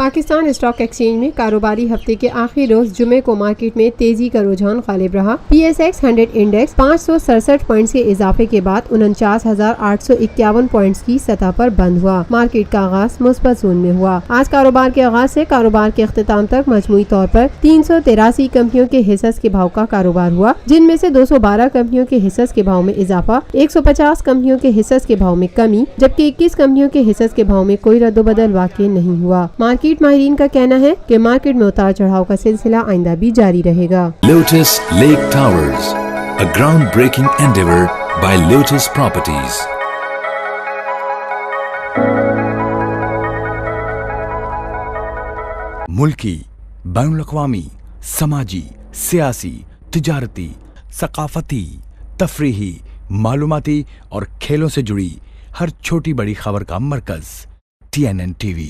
Pakistan stock exchange میں کاروباری ہفتے کے آخری روز جمعے کو مارکیٹ میں تیزی کا رجحان غالب رہا۔ P S x 100 index 567 points کے اضافے کے بعد 49,851 پوائنٹس کی سطح پر بند ہوا۔ مارکیٹ کا آغاز مثبت زون میں ہوا۔ آج کاروبار کے آغاز سے کاروبار کے اختتام تک مجموعی طور پر 383 کمپنیوں کے حصص کے بھاؤ کا کاروبار ہوا، جن میں سے 212 کمپنیوں کے حصص کے بھاؤ میں اضافہ، 150 کمپنیوں کے حصص کے بھاؤ میں کمی، جبکہ 21 کمپنیوں کے حصص کے بھاؤ میں کوئی رد و بدل واقع نہیں ہوا۔ مارکیٹ ماہرین کا کہنا ہے کہ مارکیٹ میں اتار چڑھاؤ کا سلسلہ آئندہ بھی جاری رہے گا۔ Lotus Lake Towers, a groundbreaking endeavor by Lotus Properties. ملکی، بین الاقوامی، سماجی، سیاسی، تجارتی، ثقافتی، تفریحی، معلوماتی اور کھیلوں سے جڑی ہر چھوٹی بڑی خبر کا مرکز TNN TV۔